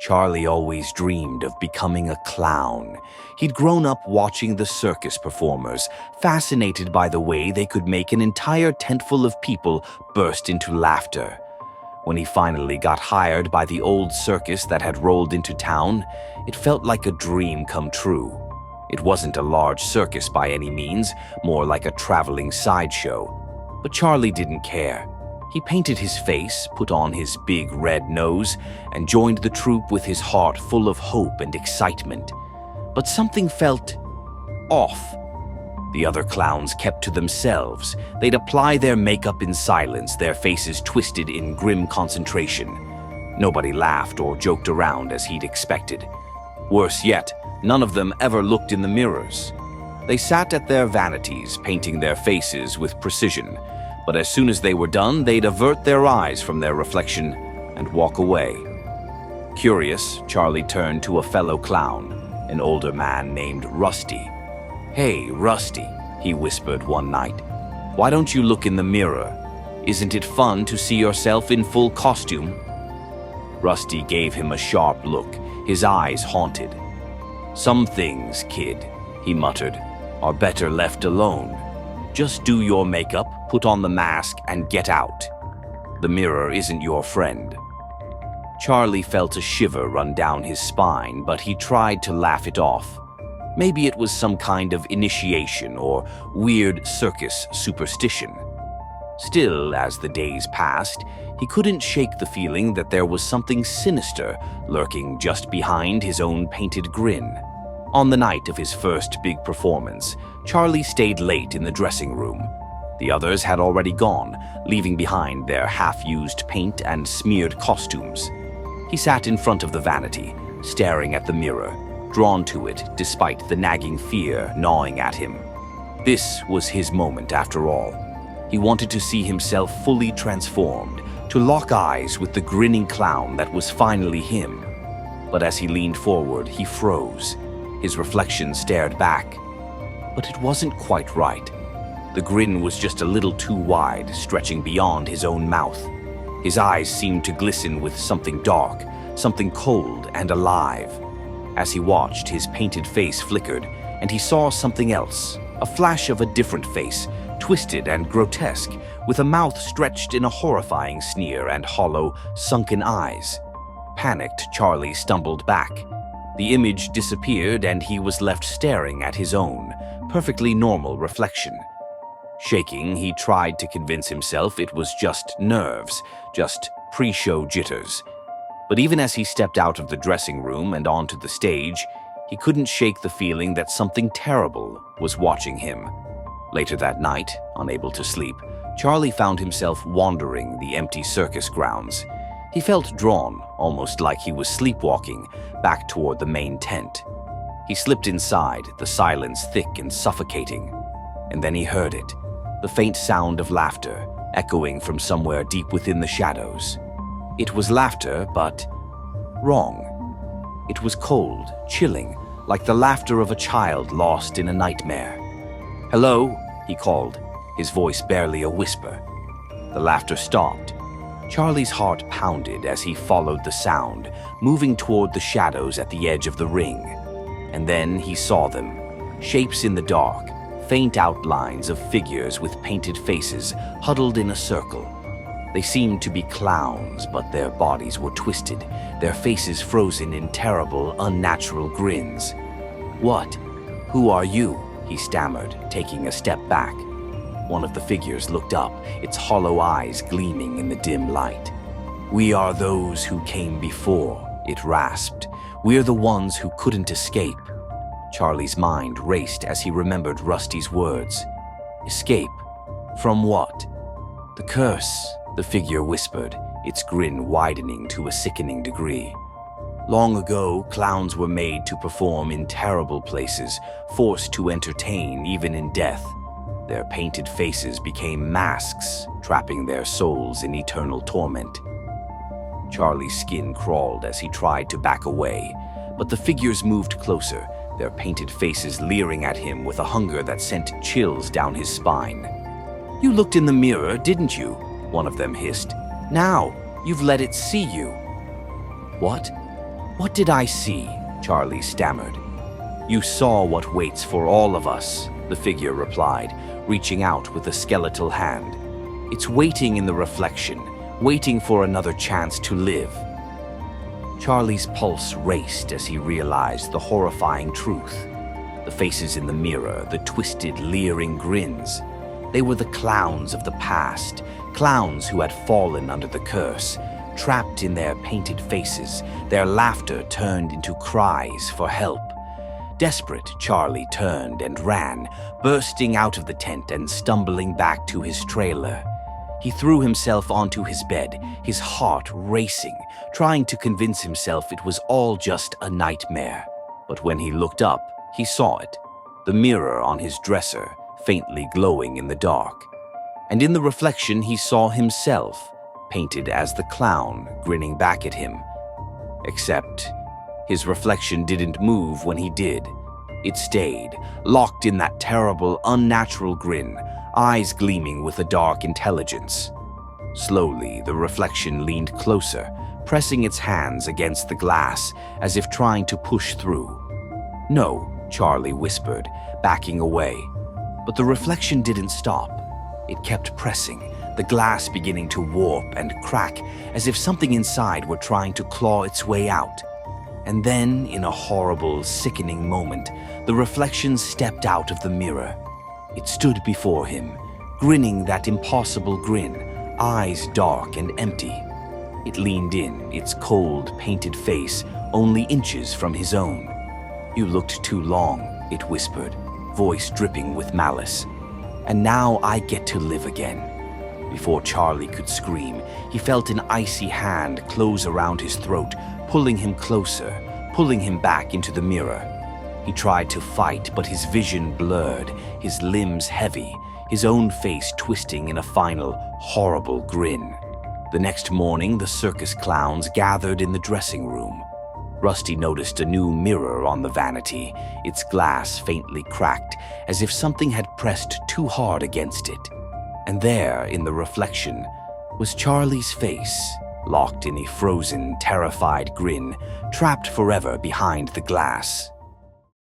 Charlie always dreamed of becoming a clown. He'd grown up watching the circus performers, fascinated by the way they could make an entire tentful of people burst into laughter. When he finally got hired by the old circus that had rolled into town, it felt like a dream come true. It wasn't a large circus by any means, more like a traveling sideshow. But Charlie didn't care. He painted his face, put on his big red nose, and joined the troupe with his heart full of hope and excitement. But something felt off. The other clowns kept to themselves. They'd apply their makeup in silence, their faces twisted in grim concentration. Nobody laughed or joked around as he'd expected. Worse yet, none of them ever looked in the mirrors. They sat at their vanities, painting their faces with precision. But as soon as they were done, they'd avert their eyes from their reflection and walk away. Curious, Charlie turned to a fellow clown, an older man named Rusty. "Hey, Rusty," he whispered one night. "Why don't you look in the mirror? Isn't it fun to see yourself in full costume?" Rusty gave him a sharp look, his eyes haunted. "Some things, kid," he muttered, "are better left alone. Just do your makeup, put on the mask, and get out. The mirror isn't your friend." Charlie felt a shiver run down his spine, but he tried to laugh it off. Maybe it was some kind of initiation or weird circus superstition. Still, as the days passed, he couldn't shake the feeling that there was something sinister lurking just behind his own painted grin. On the night of his first big performance, Charlie stayed late in the dressing room. The others had already gone, leaving behind their half-used paint and smeared costumes. He sat in front of the vanity, staring at the mirror, drawn to it despite the nagging fear gnawing at him. This was his moment after all. He wanted to see himself fully transformed, to lock eyes with the grinning clown that was finally him. But as he leaned forward, he froze. His reflection stared back. But it wasn't quite right. The grin was just a little too wide, stretching beyond his own mouth. His eyes seemed to glisten with something dark, something cold and alive. As he watched, his painted face flickered, and he saw something else, a flash of a different face, twisted and grotesque, with a mouth stretched in a horrifying sneer and hollow, sunken eyes. Panicked, Charlie stumbled back. The image disappeared, and he was left staring at his own, perfectly normal reflection. Shaking, he tried to convince himself it was just nerves, just pre-show jitters. But even as he stepped out of the dressing room and onto the stage, he couldn't shake the feeling that something terrible was watching him. Later that night, unable to sleep, Charlie found himself wandering the empty circus grounds. He felt drawn, almost like he was sleepwalking, back toward the main tent. He slipped inside, the silence thick and suffocating. And then he heard it, the faint sound of laughter, echoing from somewhere deep within the shadows. It was laughter, but wrong. It was cold, chilling, like the laughter of a child lost in a nightmare. "Hello?" he called, his voice barely a whisper. The laughter stopped. Charlie's heart pounded as he followed the sound, moving toward the shadows at the edge of the ring. And then he saw them, shapes in the dark, faint outlines of figures with painted faces huddled in a circle. They seemed to be clowns, but their bodies were twisted, their faces frozen in terrible, unnatural grins. "What? Who are you?" he stammered, taking a step back. One of the figures looked up, its hollow eyes gleaming in the dim light. "We are those who came before," it rasped. "We're the ones who couldn't escape." Charlie's mind raced as he remembered Rusty's words. Escape? From what? "The curse," the figure whispered, its grin widening to a sickening degree. "Long ago, clowns were made to perform in terrible places, forced to entertain even in death. Their painted faces became masks, trapping their souls in eternal torment." Charlie's skin crawled as he tried to back away, but the figures moved closer, their painted faces leering at him with a hunger that sent chills down his spine. "You looked in the mirror, didn't you?" one of them hissed. "Now, you've let it see you." "What?" "What did I see?" Charlie stammered. "You saw what waits for all of us," the figure replied, reaching out with a skeletal hand. "It's waiting in the reflection, waiting for another chance to live." Charlie's pulse raced as he realized the horrifying truth. The faces in the mirror, the twisted, leering grins. They were the clowns of the past, clowns who had fallen under the curse. Trapped in their painted faces, their laughter turned into cries for help. Desperate, Charlie turned and ran, bursting out of the tent and stumbling back to his trailer. He threw himself onto his bed, his heart racing, trying to convince himself it was all just a nightmare. But when he looked up, he saw it, the mirror on his dresser, faintly glowing in the dark. And in the reflection he saw himself, painted as the clown, grinning back at him. Except his reflection didn't move when he did. It stayed, locked in that terrible, unnatural grin, eyes gleaming with a dark intelligence. Slowly, the reflection leaned closer, pressing its hands against the glass as if trying to push through. "No," Charlie whispered, backing away. But the reflection didn't stop. It kept pressing, the glass beginning to warp and crack as if something inside were trying to claw its way out. And then, in a horrible, sickening moment, the reflection stepped out of the mirror. It stood before him, grinning that impossible grin, eyes dark and empty. It leaned in, its cold, painted face only inches from his own. "You looked too long," it whispered, voice dripping with malice. "And now I get to live again." Before Charlie could scream, he felt an icy hand close around his throat, pulling him closer, pulling him back into the mirror. He tried to fight, but his vision blurred, his limbs heavy, his own face twisting in a final, horrible grin. The next morning, the circus clowns gathered in the dressing room. Rusty noticed a new mirror on the vanity, its glass faintly cracked, as if something had pressed too hard against it. And there, in the reflection, was Charlie's face, locked in a frozen, terrified grin, trapped forever behind the glass.